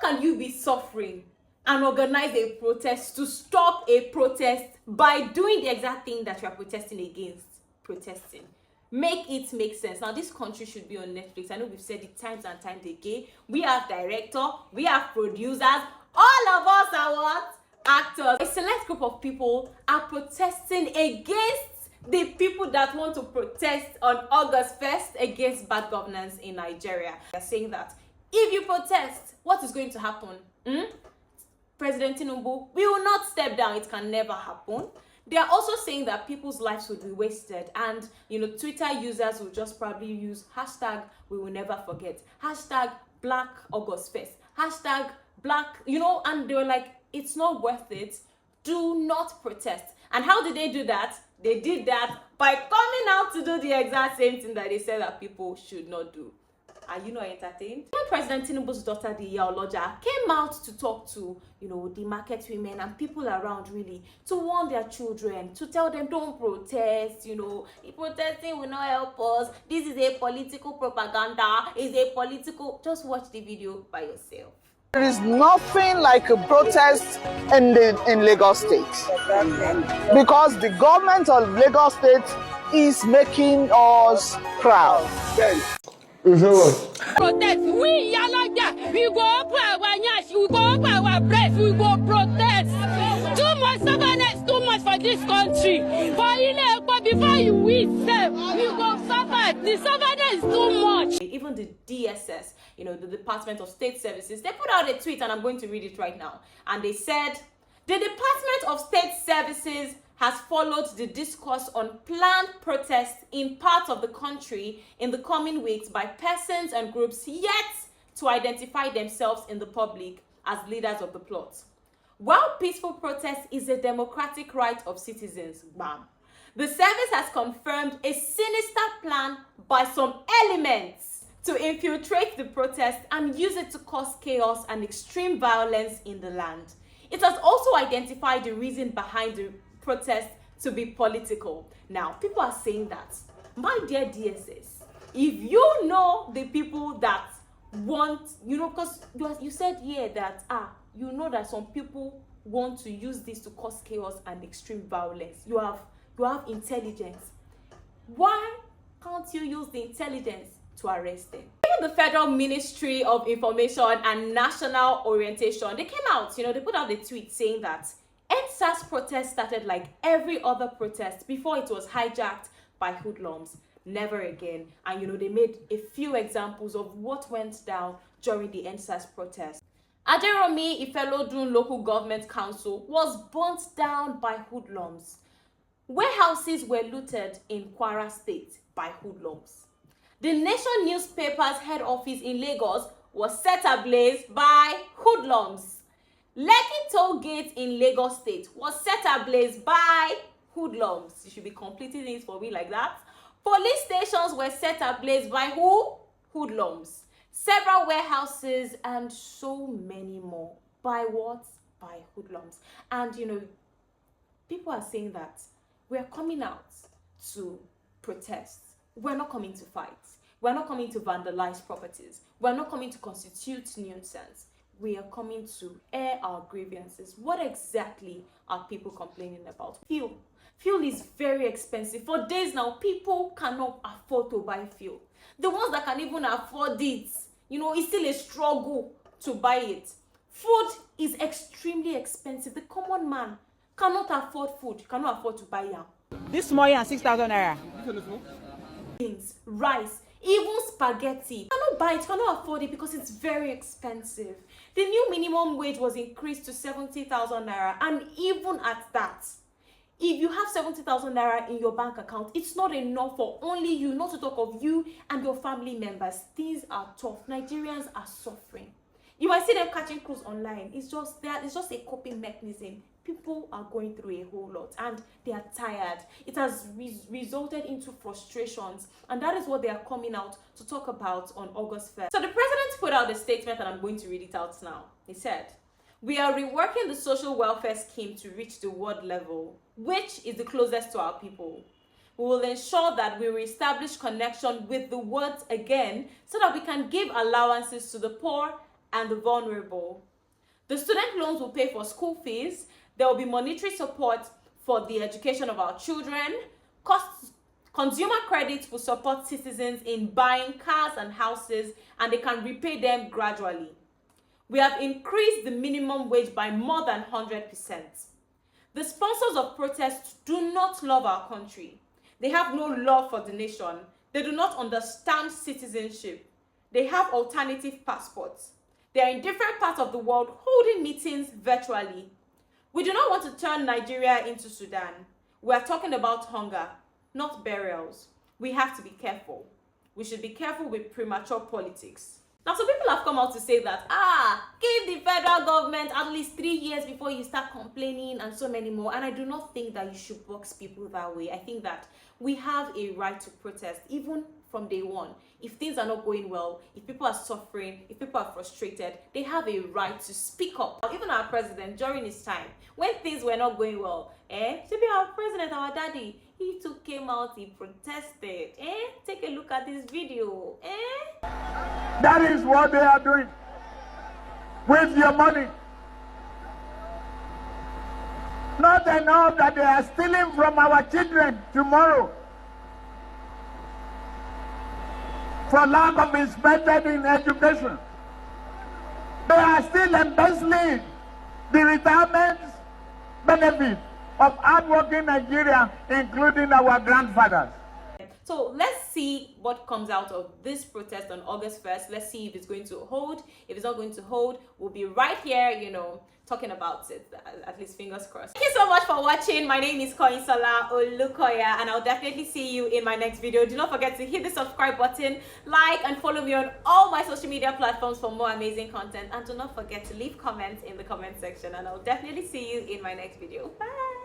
can you be suffering and organize a protest to stop a protest by doing the exact thing that you are protesting against? Protesting. Make it make sense. Now, this country should be on Netflix. I know we've said it times and times again. We have director, we have producers, all of us are what? Actors. A select group of people are protesting against the people that want to protest on August 1st against bad governance in Nigeria. They're saying that if you protest, what is going to happen? President Tinubu, we will not step down. It can never happen. They are also saying that people's lives will be wasted, and Twitter users will just probably use hashtag we will never forget, hashtag Black August 1st, hashtag Black, and they were like, it's not worth it. Do not protest. And how did they do that? They did that by coming out to do the exact same thing that they said that people should not do. Are you not entertained? When President Tinubu's daughter, the Olukoya, came out to talk to, the market women and people around, really, to warn their children, to tell them, don't protest, protesting will not help us. This is a political propaganda, it's a political... Just watch the video by yourself. There is nothing like a protest in Lagos State. Because the government of Lagos State is making us proud. Protest. We Yalaja, we go open our nyash, we go open our breast, we go protest. Too much stubbornness, too much for this country. But before you win, we go suffer. The stubbornness is too much. Even the DSS, the Department of State Services, they put out a tweet, and I'm going to read it right now. And they said, the Department of State Services has followed the discourse on planned protests in parts of the country in the coming weeks by persons and groups yet to identify themselves in the public as leaders of the plot. While peaceful protest is a democratic right of citizens, the service has confirmed a sinister plan by some elements to infiltrate the protest and use it to cause chaos and extreme violence in the land. It has also identified the reason behind the protest to be political. Now, people are saying that, my dear DSS, if you know the people that want, because you said here that, that some people want to use this to cause chaos and extreme violence. You have intelligence. Why can't you use the intelligence to arrest them? Even the Federal Ministry of Information and National Orientation, they came out, they put out a tweet saying that EndSARS protest started like every other protest before it was hijacked by hoodlums. Never again. And they made a few examples of what went down during the EndSARS protest. Aderomi Ifelodun Local Government Council was burnt down by hoodlums. Warehouses were looted in Kwara State by hoodlums. The Nation newspaper's head office in Lagos was set ablaze by hoodlums. Lekki Toll Gate in Lagos State was set ablaze by hoodlums. You should be completing it for me like that. Police stations were set ablaze by who? Hoodlums. Several warehouses and so many more. By what? By hoodlums. And people are saying that we are coming out to protest. We're not coming to fight. We're not coming to vandalize properties. We're not coming to constitute nuisance. We are coming to air our grievances. What exactly are people complaining about? Fuel. Fuel is very expensive. For days now, people cannot afford to buy fuel. The ones that can even afford it, it's still a struggle to buy it. Food is extremely expensive. The common man cannot afford food, cannot afford to buy yam. This morning, 6,000 naira. Beans, rice, even spaghetti. You cannot buy it, you cannot afford it because it's very expensive. The new minimum wage was increased to 70,000 naira, and even at that, if you have 70,000 naira in your bank account, it's not enough for only you, not to talk of you and your family members. Things are tough. Nigerians are suffering. You might see them catching cruise online. It's just a coping mechanism. People are going through a whole lot and they are tired. It has resulted into frustrations, and that is what they are coming out to talk about on August 1st. So the president put out a statement, and I'm going to read it out now. He said, "We are reworking the social welfare scheme to reach the ward level, which is the closest to our people. We will ensure that we reestablish connection with the wards again so that we can give allowances to the poor and the vulnerable. The student loans will pay for school fees. There will be monetary support for the education of our children. Consumer credits will support citizens in buying cars and houses, and they can repay them gradually. We have increased the minimum wage by more than 100%. The sponsors of protests do not love our country. They have no love for the nation. They do not understand citizenship. They have alternative passports. They are in different parts of the world holding meetings virtually. We do not want to turn Nigeria into Sudan. We are talking about hunger, not burials. We have to be careful. We should be careful with premature politics. Now, some people have come out to say that, give the federal government at least 3 years before you start complaining and so many more. And I do not think that you should box people that way. I think that we have a right to protest, even from day one. If things are not going well, if people are suffering, if people are frustrated, they have a right to speak up. Even our president, during his time, when things were not going well, should be our president, our daddy, he too came out, he protested. Take a look at this video. That is what they are doing with your money. Not enough that they are stealing from our children tomorrow for lack of investment in education. They are still embezzling the retirement benefit of hardworking Nigeria, including our grandfathers. So let's see what comes out of this protest on August 1st. Let's see if it's going to hold. If it's not going to hold, we'll be right here, talking about it. At least fingers crossed. Thank you so much for watching. My name is Kanyinsola Olukoya, and I'll definitely see you in my next video. Do not forget to hit the subscribe button, like, and follow me on all my social media platforms for more amazing content. And do not forget to leave comments in the comment section, and I'll definitely see you in my next video. Bye.